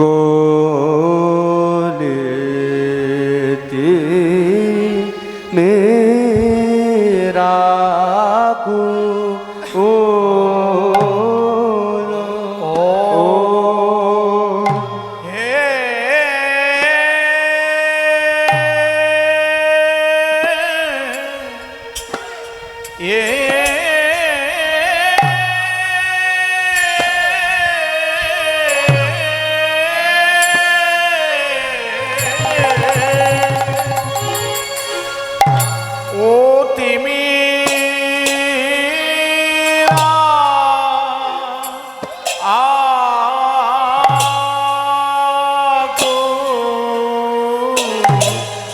कोलेते मेरा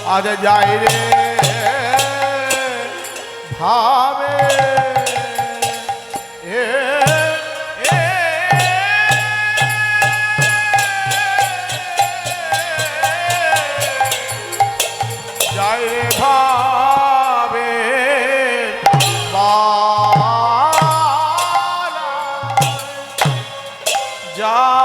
আজ যাই রে ভাবে যাই রে ভাবে যা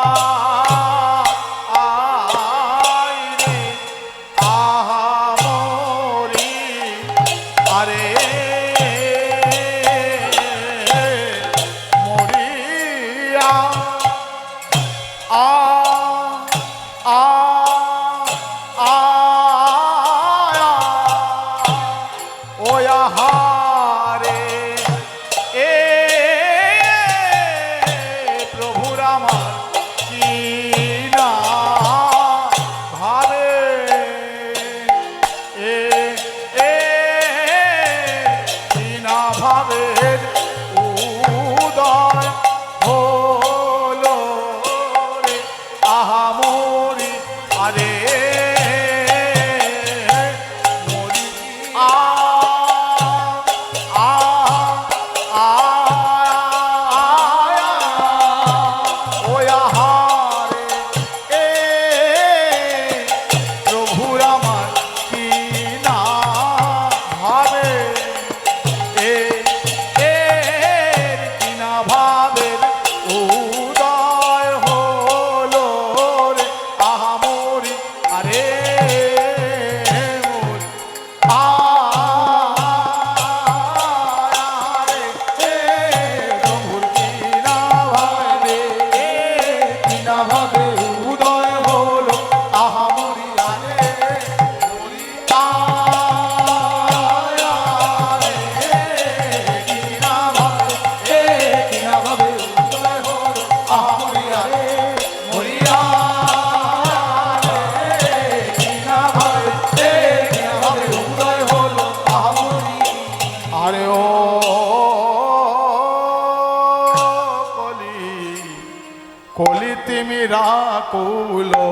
কলিতে মেরা কুলো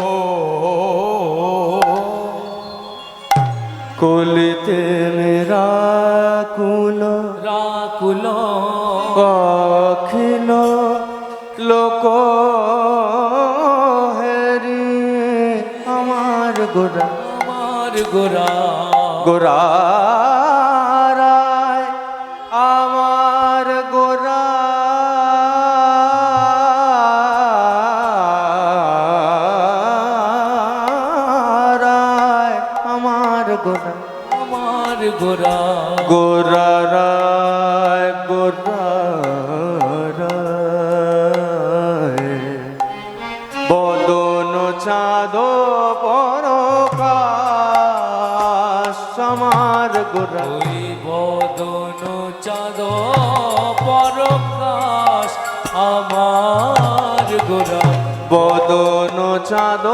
কলিতে মেরা কুলো রাকুলো অখিল লোক হেরি আমার গোরা গোরা রায় আমার গোরা রায় আমার গোরা গোরা রায় গোরা রায় বদন চাঁদ পরকাশ আমার গোরা ওই বদন চাঁদ পরকাশ আমার গোরা বদন চাঁদ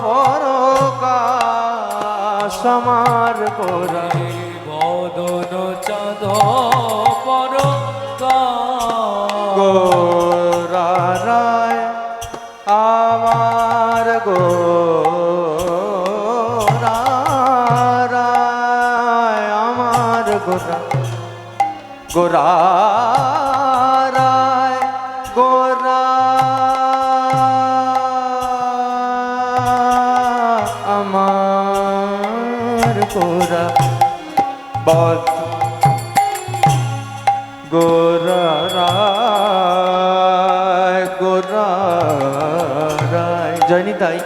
পরকাশ আমার গোরা বদন চাঁদ পরকাশ গোরা রায় আমার গোরা রায় আমার গোরা গোরা রায় গোরা আমার গোরা বদ গোরা রায় গোরা রায় জয়নিতাই,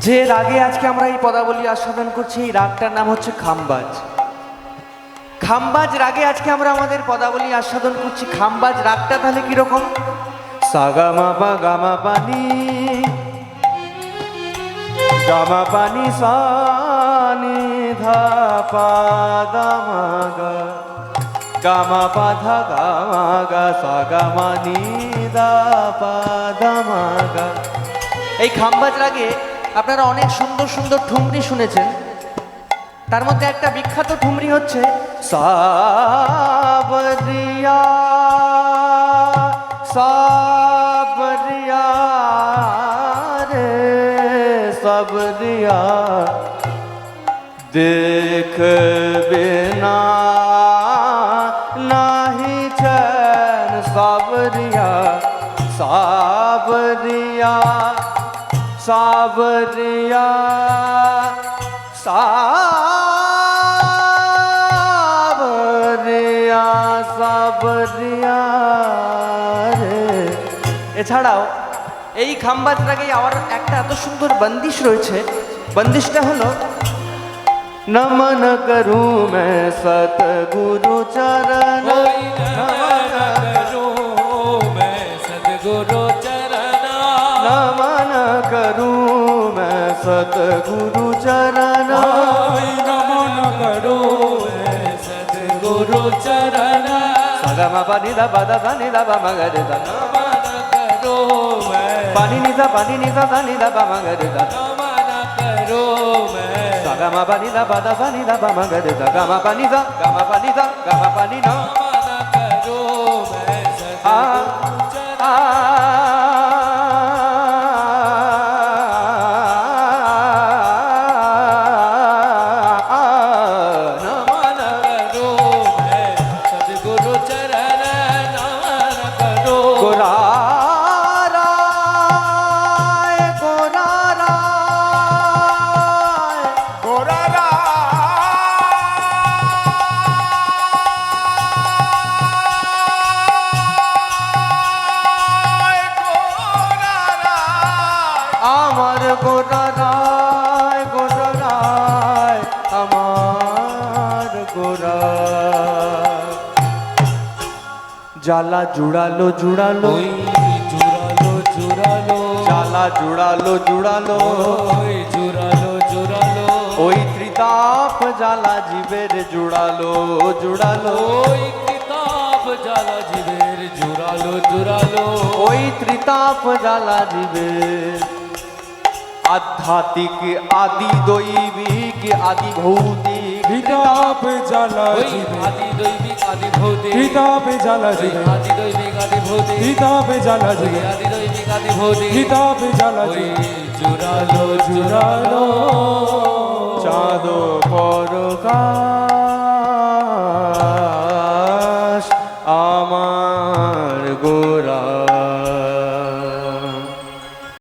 যে রাগে আজকে আমরা এই পদাবলী আস্বাদন করছি, এই রাগটার নাম হচ্ছে খামবাজ। খামবাজ রাগে আজকে আমরা আমাদের পদাবলী আস্বাদন করছি। খামবাজ রাগটা তাহলে কিরকম? সাগামা পা গামা পানি, গামা পানি সানি ধা পা দা মা গা, গামা পা ধা গামা গা সা গামা নি দা পা দা মা গা। এই খামবাজ রাগে আপনারা অনেক সুন্দর সুন্দর ঠুমরি শুনেছেন। তার মধ্যে একটা বিখ্যাত ঠুমরি হচ্ছে সাবরিয়া সাবরিয়া রে সাবরিয়া, দেখ বিনা নাহি চैन সাবরিয়া সাবরিয়া সাবরিয়া সাবরিয়া সাবরিয়া রে। এছাড়াও এই খামবাজ রাগে আবার একটা এত সুন্দর বন্দিশ রয়েছে। বন্দিশটা হলো নমন করু মে সতগুরু চরণ, ওই নমন করো मैं सतगुरु चरण, नमन करूं मैं सतगुरु चरण। ओय नमन करो मैं सतगुरु चरण, सगमा पानी दा बदा दा नि दा बा मगर दा, नमन करो मैं पानी नि दा दा नि दा बा मगर दा, नमन करो मैं सगमा पानी दा बदा दा नि दा बा मगर दा, गमा पानी दा गमा पानी दा गमा पानी ना नमन करो मैं आ सतगुरु चरण, आ नमन करो मैं सतगुरु चरण, नमन करो गोराराय गोराराय गोरा আমার গোরারায় গোরারায় আমার গোরায়। জ্বালা জুড়ালো জুড়ালো, ওই জুড়ালো জুড়ালো, জ্বালা জুড়ালো জুড়ালো, ওই জুড়ালো জুড়ালো, ওই ত্রিতাপ জ্বালা জীবের জুড়ালো জুড়ালো, ওই কিতাব জ্বালা জীবের জুড়ালো জুড়ালো, ওই ত্রিতাপ জ্বালা জীবের। আধ্যাত্মিক আদি দৈবিক আদি ভৌতিক ত্রিতাপ জ্বালা ওই জীবে, আদি দৈবিক আদি ভৌতিক, ত্রিতাপ জ্বালা ওই জীবে, আদি দৈবিক আদি ভৌতিক, ত্রিতাপ জ্বালা ওই জীবে, আদি দৈবিক আদি ভৌতিক, ত্রিতাপ জ্বালা ওই জীবে। জুড়ালো জুড়ালো, চাঁদ পরকা